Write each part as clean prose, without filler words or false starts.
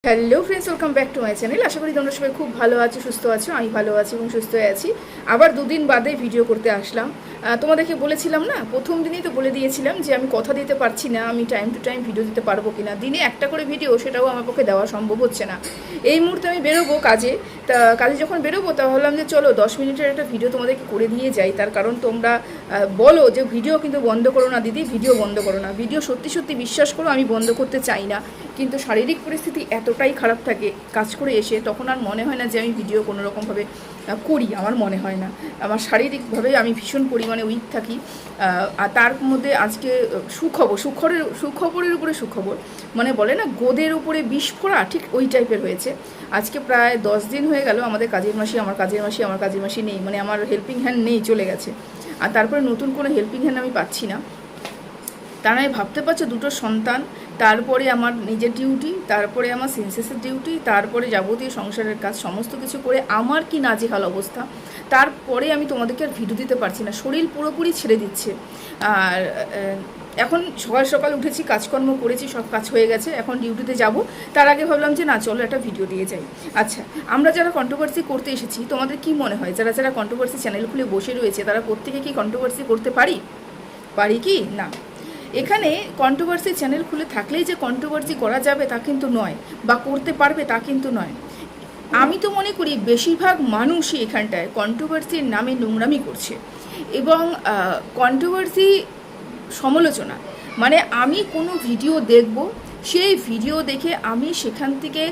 Hello friends, welcome back to my channel. আশা করি তোমরা সবাই খুব ভালো আছো, সুস্থ আছো। আমি ভালো আছি এবং সুস্থ আছি। আবার দুদিন বাদে ভিডিও করতে আসলাম। তোমাদেরকে বলেছিলাম না, প্রথম দিনই তো বলে দিয়েছিলাম যে আমি কথা দিতে পারছি না, আমি টাইম টু টাইম ভিডিও দিতে পারবো কিনা। দিনে একটা করে ভিডিও, সেটাও আমার পক্ষে দেওয়া সম্ভব হচ্ছে না। এই মুহূর্তে আমি বেরোবো কাজে। তা কাজে যখন বেরোবো তা ভাবলাম যে চলো 10 মিনিটের একটা ভিডিও তোমাদেরকে করে দিয়ে যাই। তার কারণ তোমরা বলো যে ভিডিও কিন্তু বন্ধ করো না দিদি, ভিডিও বন্ধ করো না। ভিডিও সত্যি সত্যি বিশ্বাস করো আমি বন্ধ করতে চাই না, কিন্তু শারীরিক পরিস্থিতি এতটাই খারাপ থাকে কাজ করে এসে, তখন আর মনে হয় না যে আমি ভিডিও কোনো রকমভাবে করি। আমার মনে হয় না, আমার শারীরিকভাবে আমি ভীষণ পরিমাণে উইক থাকি। আর তার মধ্যে আজকে সুখবরের উপরে সুখবর, মানে বলে না গোদের উপরে বিষ ফোড়া, ঠিক ওই টাইপের হয়েছে। আজকে প্রায় 10 দিন হয়ে গেল আমার কাজের মাসি নেই, মানে আমার হেল্পিং হ্যান্ড নেই, চলে গেছে। আর তারপরে নতুন কোনো হেল্পিং হ্যান্ড আমি পাচ্ছি না। তারা ভাবতে পারছো, দুটো সন্তান, তারপরে আমার নিজের ডিউটি, তারপরে আমার সেন্সেসের ডিউটি, তারপরে যাবতীয় সংসারের কাজ সমস্ত কিছু করে আমার কি নাজেহাল অবস্থা। তারপরে আমি তোমাদেরকে আর ভিডিও দিতে পারছি না, শরীর পুরোপুরি ছেড়ে দিচ্ছে। আর এখন সকাল সকাল উঠেছি, কাজকর্ম করেছি, সব কাজ হয়ে গেছে, এখন ডিউটিতে যাব। তার আগে ভাবলাম যে না চলো একটা ভিডিও দিয়ে যাই। আচ্ছা, আমরা যারা কন্ট্রোভার্সি করতে এসেছি, তোমাদের কি মনে হয় যারা যারা কন্ট্রোভার্সি চ্যানেল খুলে বসে রয়েছে তারা প্রত্যেকে কি কন্ট্রোভার্সি করতে পারি কি না? এখানে কন্ট্রোভার্সি চ্যানেল খুলে থাকলেই যে কন্ট্রোভার্সি করা যাবে তা কিন্তু নয়, বা করতে পারবে তা কিন্তু নয়। আমি তো মনে করি বেশিরভাগ মানুষই এখানটায় কন্ট্রোভার্সির নামে নোংরামি করছে। এবং কন্ট্রোভার্সি সমালোচনা মানে আমি কোনো ভিডিও দেখব, সেই ভিডিও দেখে আমি সেখান থেকে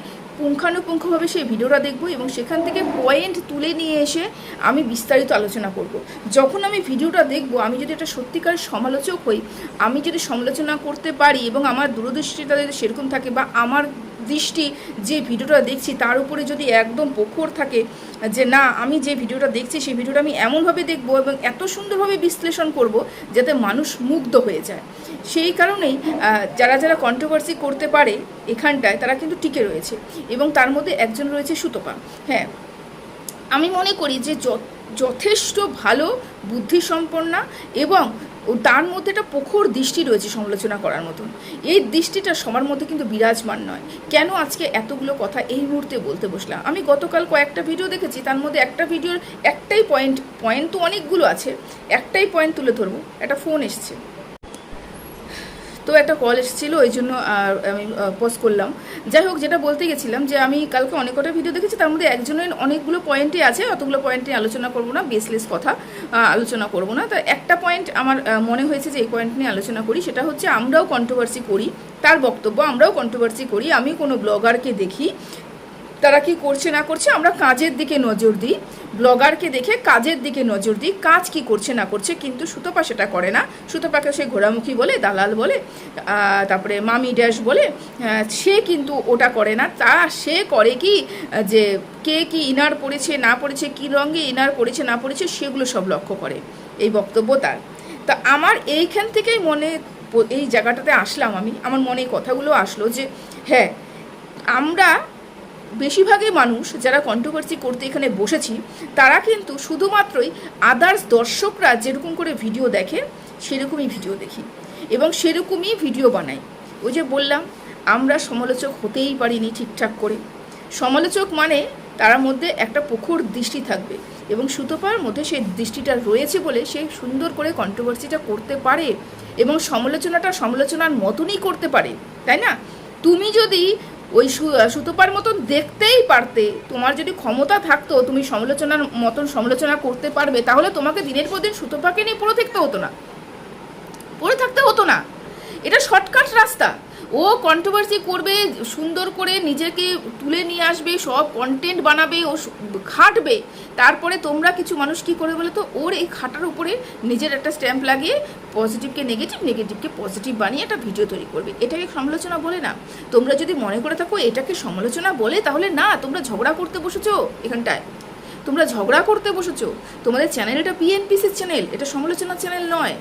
পুঙ্খানুপুঙ্খভাবে সেই ভিডিওটা দেখব এবং সেখান থেকে পয়েন্ট তুলে নিয়ে এসে আমি বিস্তারিত আলোচনা করব। যখন আমি ভিডিওটা দেখব, আমি যদি একটা সত্যিকার সমালোচক হই, আমি যদি সমালোচনা করতে পারি এবং আমার দূরদৃষ্টিটা যদি সেরকম থাকে, বা আমার দৃষ্টি যে ভিডিওটা দেখছি তার উপরে যদি একদম প্রখর থাকে যে না, আমি যে ভিডিওটা দেখছি সেই ভিডিওটা আমি এমনভাবে দেখব এবং এত সুন্দরভাবে বিশ্লেষণ করব যাতে মানুষ মুগ্ধ হয়ে যায়। সেই কারণেই যারা যারা কন্ট্রোভার্সি করতে পারে এখানটায় তারা কিন্তু টিকে রয়েছে, এবং তার মধ্যে একজন রয়েছে সুতপা। হ্যাঁ, আমি মনে করি যে যথেষ্ট ভালো বুদ্ধিসম্পন্না, এবং তার মধ্যে একটা প্রখর দৃষ্টি রয়েছে সমালোচনা করার মতন। এই দৃষ্টিটা সবার মধ্যে কিন্তু বিরাজমান নয়। কেন আজকে এতগুলো কথা এই মুহূর্তে বলতে বসলাম? আমি গতকাল কয়েকটা ভিডিও দেখেছি, তার মধ্যে একটা ভিডিওর একটাই পয়েন্ট তো অনেকগুলো আছে, একটাই পয়েন্ট তুলে ধরবো। একটা ফোন এসছে, তো একটা কল এসেছিলো, ওই জন্য আমি পোস্ট করলাম। যাই হোক, যেটা বলতে গেছিলাম যে আমি কালকে অনেক কটা ভিডিও দেখেছি, তার মধ্যে একজনের অনেকগুলো পয়েন্টই আছে, অতগুলো পয়েন্টে আলোচনা করবো না, বেসলেস কথা আলোচনা করবো না। তা একটা পয়েন্ট আমার মনে হয়েছে যে এই পয়েন্ট নিয়ে আলোচনা করি, সেটা হচ্ছে আমরাও কন্ট্রোভার্সি করি। তার বক্তব্য, আমরাও কন্ট্রোভার্সি করি। আমি কোনো ব্লগারকে দেখি তারা কি করছে না করছে, আমরা কাজের দিকে নজর দিই। ব্লগারকে দেখে কাজের দিকে নজর দিই, কাজ কি করছে না করছে। কিন্তু সুতপা সেটা করে না। সুতপাকে সে ঘোড়ামুখী বলে, দালাল বলে, তারপরে মামি ড্যাশ বলে, সে কিন্তু ওটা করে না। সে করে কি, যে কে কি ইনার পড়েছে না পড়েছে, কী রঙে ইনার পড়েছে না পড়েছে, সেগুলো সব লক্ষ্য করে। এই বক্তব্য তার। তা আমার এইখান থেকেই এই জায়গাটাতে আসলাম, আমার মনে এই কথাগুলো আসলো যে হ্যাঁ, আমরা বেশিরভাগই মানুষ যারা কন্ট্রোভার্সি করতে এখানে বসেছি, তারা কিন্তু শুধুমাত্রই আদার্স দর্শকরা যেরকম করে ভিডিও দেখে সেরকমই ভিডিও দেখি এবং সেরকমই ভিডিও বানাই। ওই যে বললাম, আমরা সমালোচক হতেই পারিনি ঠিকঠাক করে। সমালোচক মানে তার মধ্যে একটা প্রখর দৃষ্টি থাকবে, এবং সুতপার মধ্যে সেই দৃষ্টিটা রয়েছে বলে সে সুন্দর করে কন্ট্রোভার্সিটা করতে পারে এবং সমালোচনার মতনই করতে পারে, তাই না? তুমি যদি ওই সুতপার মতন দেখতেই পারতে, তোমার যদি ক্ষমতা থাকতো তুমি সমালোচনার মতন সমালোচনা করতে পারবে, তাহলে তোমাকে দিনের পর দিন সুতপাকে নিয়ে পড়ে থাকতে হতো না। এটা শর্টকাট রাস্তা। ও কন্ট্রোভার্সি করবে, সুন্দর করে নিজেকে তুলে নিয়ে আসবে, সব কন্টেন্ট বানাবে, ও খাটবে। তারপরে তোমরা কিছু মানুষ কী করে বলে তো, ওর এই খাটার উপরে নিজের একটা স্ট্যাম্প লাগিয়ে পজিটিভকে নেগেটিভ, নেগেটিভকে পজিটিভ বানিয়ে একটা ভিডিও তৈরি করবে। এটাকে সমালোচনা বলে না। তোমরা যদি মনে করে থাকো এটাকে সমালোচনা বলে, তাহলে না, তোমরা ঝগড়া করতে বসেছো এখানটায়। তোমরা ঝগড়া করতে বসেছো। তোমাদের চ্যানেল এটা পিএনপিসির চ্যানেল, এটা সমালোচনার চ্যানেল নয়।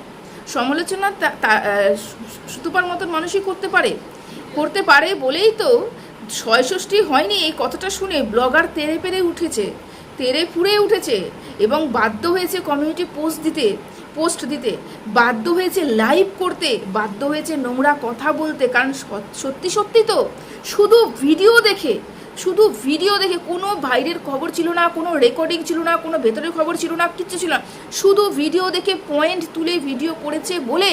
সমালোচনা সুতপার মতন মানুষই করতে পারে বলেই তো ৬৬ হয়নি এই কথাটা শুনে ব্লগার তেড়ে ফুঁড়ে উঠেছে এবং বাধ্য হয়েছে কমিউনিটি পোস্ট দিতে। পোস্ট দিতে, বাধ্য হয়েছে লাইভ করতে, বাধ্য হয়েছে নোংরা কথা বলতে। কারণ সত্যি সত্যি তো শুধু ভিডিও দেখে কোনো বাইরের খবর ছিল না, কোনো রেকর্ডিং ছিল না, কোনো ভেতরের খবর ছিল না, কিচ্ছু ছিল না। শুধু ভিডিও দেখে পয়েন্ট তুলে ভিডিও করেছে বলে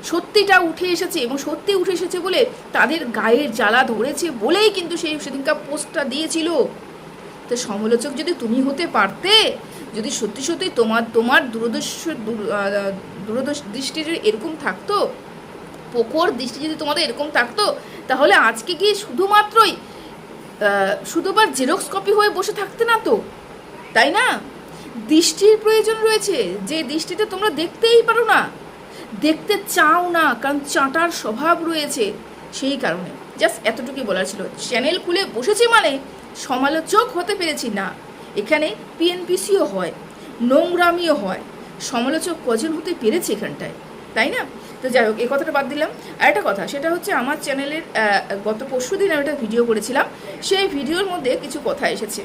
সত্যিটা উঠে এসেছে, এবং সত্যি উঠে এসেছে বলে তাদের গায়ের জ্বালা ধরেছে বলেই কিন্তু সেদিনকার পোস্টটা দিয়েছিল। তো সমালোচক যদি তুমি হতে পারতে, যদি সত্যি সত্যি তোমার দূরদৃষ্টি যদি এরকম থাকতো, প্রখর দৃষ্টি যদি তোমাদের এরকম থাকতো, তাহলে আজকে কি শুধুবার জেরক্স কপি হয়ে বসে থাকতে না তো, তাই না? দৃষ্টির প্রয়োজন রয়েছে, যে দৃষ্টিতে তোমরা দেখতেই পারো না, দেখতে চাও না, কারণ চাটার স্বভাব রয়েছে। সেই কারণে জাস্ট এতটুকুই বলার ছিল। চ্যানেল খুলে বসেছি মানে সমালোচক হতে পেরেছি না, এখানে পিএনপিসিও হয়, নোংরামিও হয়, সমালোচক কজন হতে পেরেছে এখানটায়, তাই না? তো যাই হোক, এই কথাটা বাদ দিলাম। আর একটা কথা, সেটা হচ্ছে আমার চ্যানেলের গত পরশু দিন আমি একটা ভিডিও করেছিলাম, সেই ভিডিওর মধ্যে কিছু কথা এসেছে।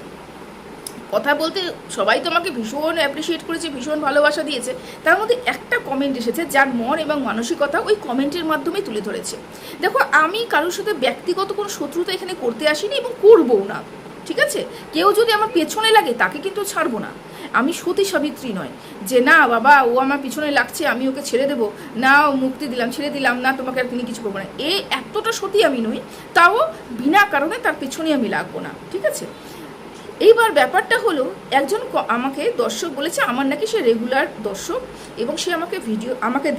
কথা বলতে সবাই তো আমাকে ভীষণ অ্যাপ্রিসিয়েট করেছে, ভীষণ ভালোবাসা দিয়েছে। তার মধ্যে একটা কমেন্ট এসেছে যার মন এবং মানসিকতা ওই কমেন্টের মাধ্যমে তুলে ধরেছে। দেখো, আমি কারোর সাথে ব্যক্তিগত কোনো শত্রুতা এখানে করতে আসিনি এবং করবও না, ঠিক আছে? কেউ যদি আমার পেছনে লাগে তাকে কিন্তু ছাড়বো না। আমি সতী সাবিত্রী নয় যে না বাবা ও আমার পিছনে লাগছে আমি ওকে ছেড়ে দেবো, না ও মুক্তি দিলাম, ছেড়ে দিলাম, না তোমাকে আর তিনি কিছু করবো না। এতটা সতী আমি নই, তাও বিনা কারণে তার পেছনে আমি লাগবো না, ঠিক আছে? এইবার ব্যাপারটা হলো, একজন আমাকে দর্শক বলেছে, আমার নাকি সে রেগুলার দর্শক এবং সে আমাকে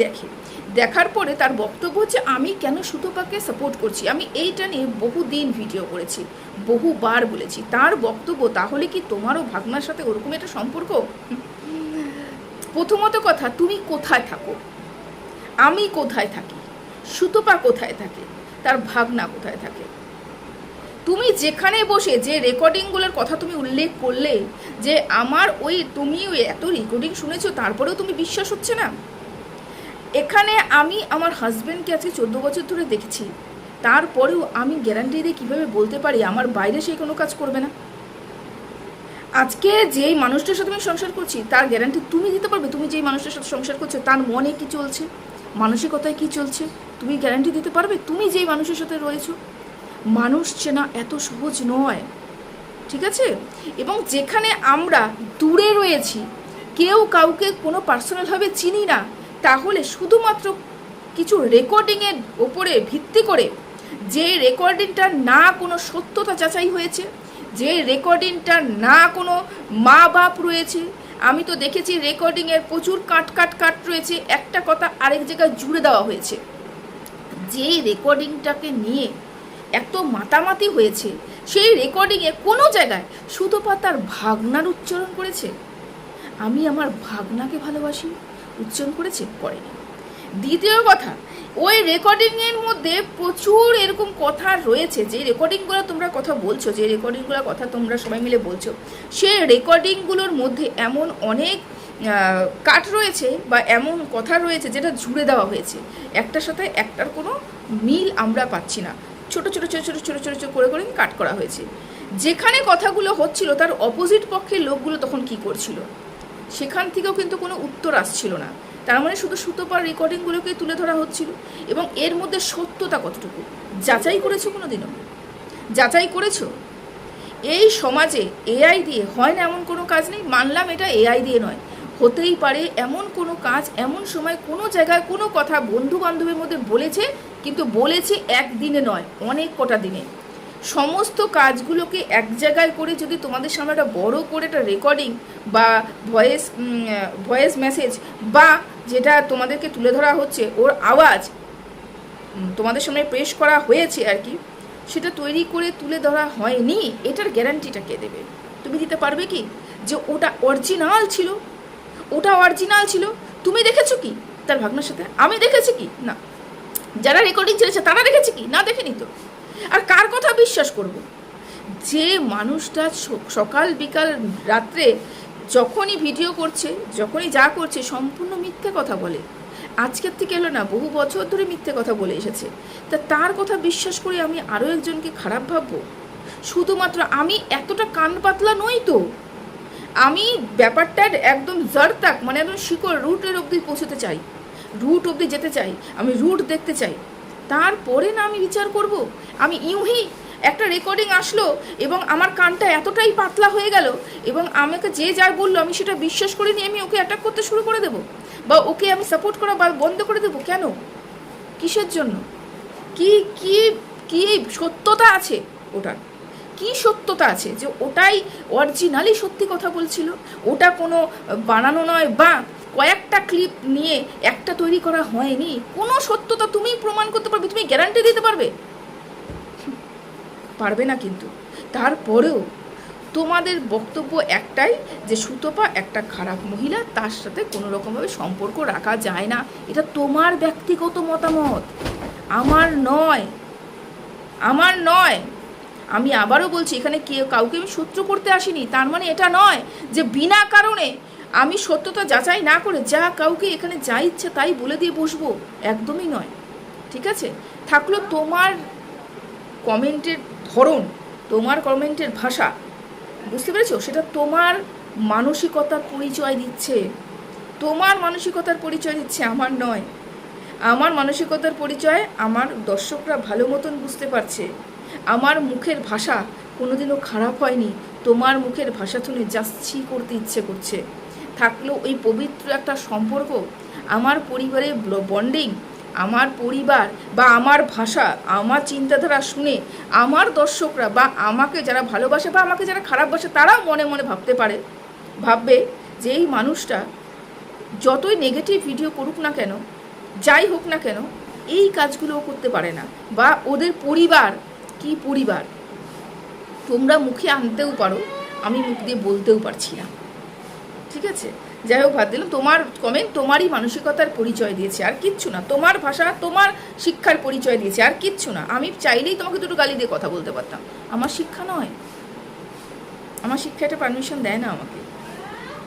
দেখার পরে তার বক্তব্য হচ্ছে আমি কেন সুতপাকে সাপোর্ট করছি। আমি এইটা নিয়ে বহুদিন ভিডিও করেছি, বহুবার বলেছি। তার বক্তব্য, তাহলে কি তোমারও ভাগনার সাথে ওরকম একটা সম্পর্ক? প্রথমত কথা, তুমি কোথায় থাকো, আমি কোথায় থাকি, সুতপা কোথায় থাকে, তার ভাগনা কোথায় থাকে? তুমি যেখানে বসে যে রেকর্ডিংগুলোর কথা তুমি উল্লেখ করলে, যে তুমি এত রেকর্ডিং শুনেছো তারপরেও তুমি বিশ্বাস হচ্ছে না। এখানে আমি আমার হাজব্যান্ডকে আজকে 14 বছর ধরে দেখেছি, তারপরেও আমি গ্যারান্টি দিয়ে কীভাবে বলতে পারি আমার বাইরে সেই কোনো কাজ করবে না? আজকে যেই মানুষটার সাথে আমি সংসার করছি তার গ্যারান্টি তুমি দিতে পারবে? তুমি যেই মানুষটার সাথে সংসার করছো তার মনে কি চলছে, মানসিকতায় কি চলছে, তুমি গ্যারান্টি দিতে পারবে? তুমি যেই মানুষের সাথে রয়েছো। মানুষ চেনা এত সহজ নয়, ঠিক আছে? এবং যেখানে আমরা দূরে রয়েছি, কেউ কাউকে কোনো পার্সোনালভাবে চিনি না, তাহলে শুধুমাত্র কিছু রেকর্ডিংয়ের ওপরে ভিত্তি করে, যে রেকর্ডিংটা না কোনো সত্যতা যাচাই হয়েছে, যে রেকর্ডিংটা না কোনো মা বাপ রয়েছে, আমি তো দেখেছি রেকর্ডিংয়ের প্রচুর কাট রয়েছে, একটা কথা আরেক জায়গায় জুড়ে দেওয়া হয়েছে। যেই রেকর্ডিংটাকে নিয়ে এত মাতামাতি হয়েছে, সেই রেকর্ডিংয়ে কোনো জায়গায় সুতপা তার ভাগনার উচ্চারণ করেছে, আমি আমার ভাগনাকে ভালোবাসি উচ্চারণ করেছে? করেনি। দ্বিতীয় কথা, ওই রেকর্ডিংয়ের মধ্যে প্রচুর এরকম কথা রয়েছে, যে রেকর্ডিংগুলো তোমরা কথা বলছো, যে রেকর্ডিংগুলোর কথা তোমরা সবাই মিলে বলছো, সেই রেকর্ডিংগুলোর মধ্যে এমন অনেক কাট রয়েছে বা এমন কথা রয়েছে যেটা জুড়ে দেওয়া হয়েছে, একটার সাথে একটার কোনো মিল আমরা পাচ্ছি না। ছোট করে কাট করা হয়েছে। যেখানে কথাগুলো হচ্ছিল তার অপোজিট পক্ষের লোকগুলো তখন কি করছিল, সেখান থেকেও কিন্তু কোনো উত্তর আসছিল না। তার মানে শুধু সুতপার রেকর্ডিংগুলোকে তুলে ধরা হচ্ছিল। এবং এর মধ্যে সত্যতা কতটুকু যাচাই করেছো? কোনো দিনও যাচাই করেছো? এই সমাজে এআই দিয়ে হয় না এমন কোনো কাজ নেই, মানলাম এটা এআই দিয়ে নয়, হতেই পারে এমন কোনো কাজ, এমন সময় কোনো জায়গায় কোনো কথা বন্ধু বান্ধবের মধ্যে বলেছে, কিন্তু বলেছে একদিনে নয়, অনেক কটা দিনে। সমস্ত কাজগুলোকে এক জায়গায় করে যদি তোমাদের সামনে একটা বড় করে একটা রেকর্ডিং বা ভয়েস মেসেজ বা যেটা তোমাদেরকে তুলে ধরা হচ্ছে ওর আওয়াজ তোমাদের সামনে পেশ করা হয়েছে আর কি, সেটা তৈরি করে তুলে ধরা হয়নি, এটার গ্যারান্টিটা কে দেবে? তুমি দিতে পারবে কি যে ওটা অরিজিনাল ছিল? ওটা অরিজিনাল ছিল। তুমি দেখেছো কি তার ভাগনার সাথে? আমি দেখেছি কি? না। যারা রেকর্ডিং ছেড়েছে তারা দেখেছে কি? না, দেখেনি তো। আর কার কথা বিশ্বাস করব? যে মানুষটা সকাল বিকাল রাত্রে যখনই ভিডিও করছে, যখনই যা করছে সম্পূর্ণ মিথ্যে কথা বলে, আজকের থেকে এলো না, বহু বছর ধরে মিথ্যে কথা বলে এসেছে, তা তার কথা বিশ্বাস করে আমি আরও একজনকে খারাপ ভাববো? শুধুমাত্র আমি এতটা কান পাতলা নই তো, আমি ব্যাপারটার একদম জড়তাক মানে একদম শিকড় রুটের অবধি পৌঁছতে চাই, রুট অবধি যেতে চাই, আমি রুট দেখতে চাই, তারপরে না আমি বিচার করব। আমি ইউহি একটা রেকর্ডিং আসলো এবং আমার কানটা এতটাই পাতলা হয়ে গেল এবং আমাকে যে যা বললো আমি সেটা বিশ্বাস করে নিয়ে আমি ওকে অ্যাটাক করতে শুরু করে দেবো বা ওকে আমি সাপোর্ট করা বা বন্ধ করে দেবো? কেন? কিসের জন্য? কি কি কি সত্যতা আছে ওটার? কি সত্যতা আছে যে ওটাই অরিজিনালি সত্যি কথা বলছিল? ওটা কোনো বানানো নয় বা কয়েকটা ক্লিপ নিয়ে একটা তৈরি করা হয়নি। কোনো সত্যতা তুমি প্রমাণ করতে পারবে? তুমি গ্যারান্টি দিতে পারবে? পারবে না। কিন্তু তারপরেও তোমাদের বক্তব্য একটাই যে সুতপা একটা খারাপ মহিলা, তার সাথে কোনো রকমভাবে সম্পর্ক রাখা যায় না। এটা তোমার ব্যক্তিগত মতামত, আমার নয়, আমার নয়। আমি আবারও বলছি, এখানে কাউকে আমি শত্রু করতে আসিনি। তার মানে এটা নয় যে বিনা কারণে আমি সত্যতা যাচাই না করে যা কাউকে এখানে যা ইচ্ছে তাই বলে দিয়ে বসবো, একদমই নয়। ঠিক আছে? থাকলো তোমার কমেন্টের ধরন, তোমার কমেন্টের ভাষা, বুঝতে পেরেছো? সেটা তোমার মানসিকতার পরিচয় দিচ্ছে, তোমার মানসিকতার পরিচয় দিচ্ছে, আমার নয়। আমার মানসিকতার পরিচয় আমার দর্শকরা ভালো মতন বুঝতে পারছে। আমার মুখের ভাষা কোনোদিনও খারাপ হয়নি। তোমার মুখের ভাষা শুনে যাচ্ছি করতে ইচ্ছে করছে। থাকলেও ওই পবিত্র একটা সম্পর্ক, আমার পরিবারের বন্ডিং, আমার পরিবার বা আমার ভাষা, আমার চিন্তাধারা শুনে আমার দর্শকরা বা আমাকে যারা ভালোবাসে বা আমাকে যারা খারাপ বাসে তারাও মনে মনে ভাববে যে এই মানুষটা যতই নেগেটিভ ভিডিও করুক না কেন, যাই হোক না কেন, এই কাজগুলোও করতে পারে না। বা ওদের পরিবার কি পরিবার তোমরা মুখে আনতেও পারো, আমি মুখ দিয়ে বলতেও পারছি না। ঠিক আছে? যাই হোক, ভাত দিলাম। তোমার কমেন্ট তোমারই মানসিকতার পরিচয় দিয়েছে, আর কিচ্ছু না। তোমার ভাষা তোমার শিক্ষার পরিচয় দিয়েছে, আর কিচ্ছু না। আমি চাইলেই তোমাকে দুটো গালি দিয়ে কথা বলতে পারতাম। আমার শিক্ষা নয়, আমার শিক্ষা এটা পারমিশন দেয় না আমাকে।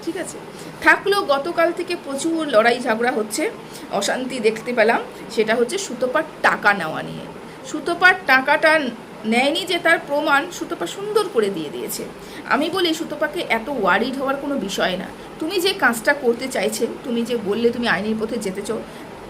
ঠিক আছে? থাকলেও গতকাল থেকে প্রচুর লড়াই ঝগড়া হচ্ছে, অশান্তি দেখতে পেলাম। সেটা হচ্ছে সুতপার টাকা নেওয়া নিয়ে। সুতপার টাকাটা নেয়নি যে তার প্রমাণ সুতপা সুন্দর করে দিয়ে দিয়েছে। আমি বলি সুতপাকে এত ওয়ারিড হওয়ার কোনো বিষয় না। তুমি যে কাজটা করতে চাইছে, তুমি যে বললে তুমি আইনের পথে যেতে চাও,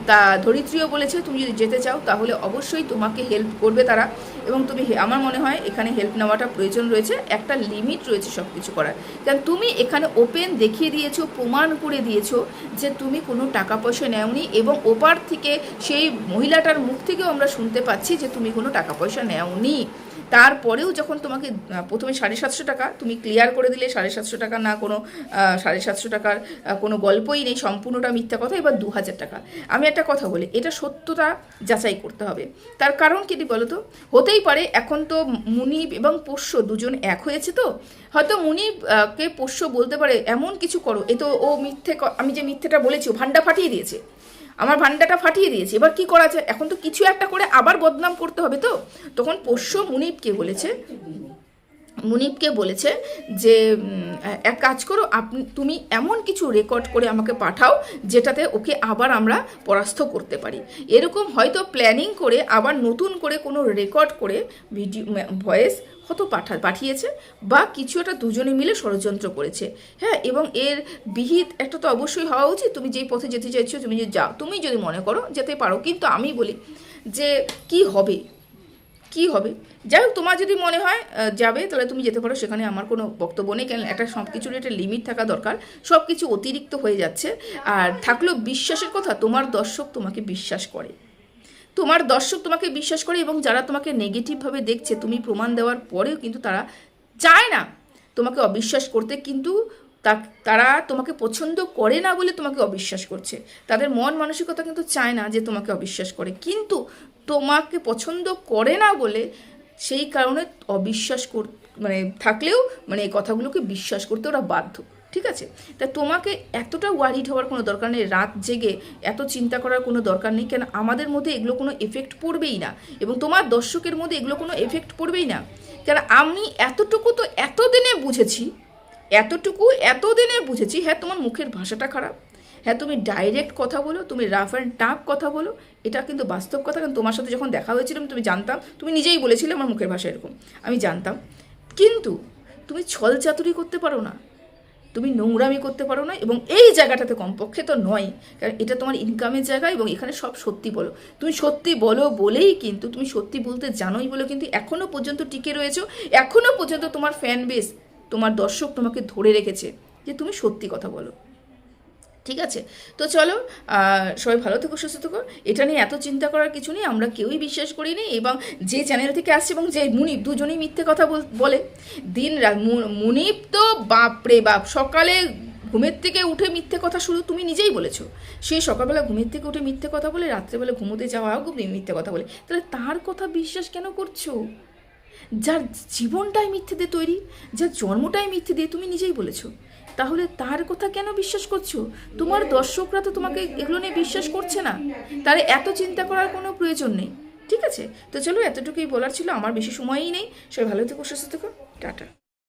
তা ধরিত্রীও বলেছে তুমি যদি যেতে চাও তাহলে অবশ্যই তোমাকে হেল্প করবে তারা। এবং তুমি, আমার মনে হয় এখানে হেল্প নেওয়াটা প্রয়োজন রয়েছে, একটা লিমিট রয়েছে সব কিছু করার। কারণ তুমি এখানে ওপেন দেখিয়ে দিয়েছো, প্রমাণ করে দিয়েছো যে তুমি কোনো টাকা পয়সা নেওনি এবং ওপার থেকে সেই মহিলাটার মুখ থেকেও আমরা শুনতে পাচ্ছি যে তুমি কোনো টাকা পয়সা নেওনি। তারপরেও যখন তোমাকে প্রথমে 750 টাকা তুমি ক্লিয়ার করে দিলে, 750 টাকা না, কোনো 750 টাকার কোনো গল্পই নেই, সম্পূর্ণটা মিথ্যা কথা। এবার 2000 টাকা। আমি একটা কথা বলি, এটা সত্যতা যাচাই করতে হবে। তার কারণ কি বলো তো? হতেই পারে এখন তো মুনিব এবং পোষ্য দুজন এক হয়েছে, তো হয়তো মুনিবকে পোষ্য বলতে পারে এমন কিছু করো, এ তো ও মিথ্যে, আমি যে মিথ্যেটা বলেছি ও ভান্ডা ফাটিয়ে দিয়েছে, আমার ভান্ডাটা ফাটিয়ে দিয়েছে, এবার কি করা যায়? এখন তো কিছু একটা করে আবার বদনাম করতে হবে। তো তখন পোষ্য মুনিবকে বলেছে যে এক কাজ করো, তুমি এমন কিছু রেকর্ড করে আমাকে পাঠাও যেটাতে ওকে আবার আমরা পরাস্ত করতে পারি। এরকম হয়তো প্ল্যানিং করে আবার নতুন করে কোনো রেকর্ড করে ভিডিও ভয়েস হয়তো পাঠিয়েছে বা কিছু একটা দুজনে মিলে ষড়যন্ত্র করেছে। হ্যাঁ, এবং এর বিহিত একটা তো অবশ্যই হওয়া উচিত। তুমি যেই পথে যেতে চাইছো, তুমি যদি যাও, তুমি যদি মনে করো যেতে পারো। কিন্তু আমি বলি যে কি হবে, যাই হোক, তোমার যদি মনে হয় যাবে তাহলে তুমি যেতে পারো, সেখানে আমার কোনো বক্তব্য নেই। কারণ একটা সব কিছুর একটা লিমিট থাকা দরকার, সব কিছু অতিরিক্ত হয়ে যাচ্ছে। আর থাকলেও বিশ্বাসের কথা, তোমার দর্শক তোমাকে বিশ্বাস করে, এবং যারা তোমাকে নেগেটিভভাবে দেখছে তুমি প্রমাণ দেওয়ার পরেও কিন্তু তারা চায় না তোমাকে অবিশ্বাস করতে। কিন্তু তারা তোমাকে পছন্দ করে না বলে তোমাকে অবিশ্বাস করছে। তাদের মন মানসিকতা কিন্তু চায় না যে তোমাকে অবিশ্বাস করে, কিন্তু তোমাকে পছন্দ করে না বলে সেই কারণে অবিশ্বাস থাকলেও এই কথাগুলোকে বিশ্বাস করতে ওরা বাধ্য। ঠিক আছে? তা তোমাকে এতটা ওয়ারিড হওয়ার কোনো দরকার নেই, রাত জেগে এত চিন্তা করার কোনো দরকার নেই। কেন আমাদের মধ্যে এগুলো কোনো এফেক্ট পড়বেই না, এবং তোমার দর্শকের মধ্যে এগুলো কোনো এফেক্ট পড়বেই না। কেন আমি এতটুকু তো এতদিনে বুঝেছি, হ্যাঁ তোমার মুখের ভাষাটা খারাপ, হ্যাঁ তুমি ডাইরেক্ট কথা বলো, তুমি রাফ অ্যান্ড টাফ কথা বলো, এটা কিন্তু বাস্তব কথা। কারণ তোমার সাথে যখন দেখা হয়েছিল তুমি জানতাম, তুমি নিজেই বলেছিলে আমার মুখের ভাষা এরকম, আমি জানতাম। কিন্তু তুমি ছল চাতুরি করতে পারো না, তুমি নোংরামি করতে পারো না, এবং এই জায়গাটাতে কমপক্ষে তো নয়, কারণ এটা তোমার ইনকামের জায়গা এবং এখানে সব সত্যি বলো। তুমি সত্যি বলো বলেই কিন্তু, তুমি সত্যি বলতে জানোই বলে কিন্তু এখনও পর্যন্ত টিকে রয়েছো, এখনও পর্যন্ত তোমার ফ্যান বেস, তোমার দর্শক তোমাকে ধরে রেখেছে যে তুমি সত্যি কথা বলো। ঠিক আছে, তো চলো, সবাই ভালো থেকো, সুস্থ থেকো। এটা নিয়ে এত চিন্তা করার কিছু নেই, আমরা কেউই বিশ্বাস করিনি, এবং যে চ্যানেল থেকে আসছে এবং যে মুনিপ, দুজনেই মিথ্যে কথা বলে দিন রাত। মুনিপ তো বাপরে বাপ, সকালে ঘুমের থেকে উঠে মিথ্যে কথা শুরু, তুমি নিজেই বলেছো, সে সকালবেলা ঘুমের থেকে উঠে মিথ্যে কথা বলে, রাত্রেবেলা ঘুমোতে যাওয়া হোক মিথ্যে কথা বলে, তাহলে তার কথা বিশ্বাস কেন করছো? যার জীবনটাই মিথ্যে দিয়ে তৈরি, যার জন্মটাই মিথ্যে দিয়ে, তুমি নিজেই বলেছো, তাহলে তার কথা কেন বিশ্বাস করছো? তোমার দর্শকরা তো তোমাকে এগুলো নিয়ে বিশ্বাস করছে না, তাহলে এত চিন্তা করার কোনো প্রয়োজন নেই। ঠিক আছে, তো চলো, এতটুকুই বলার ছিল, আমার বেশি সময়ই নেই। সবাই ভালো থেকো, সুস্থ থেকো, টাটা।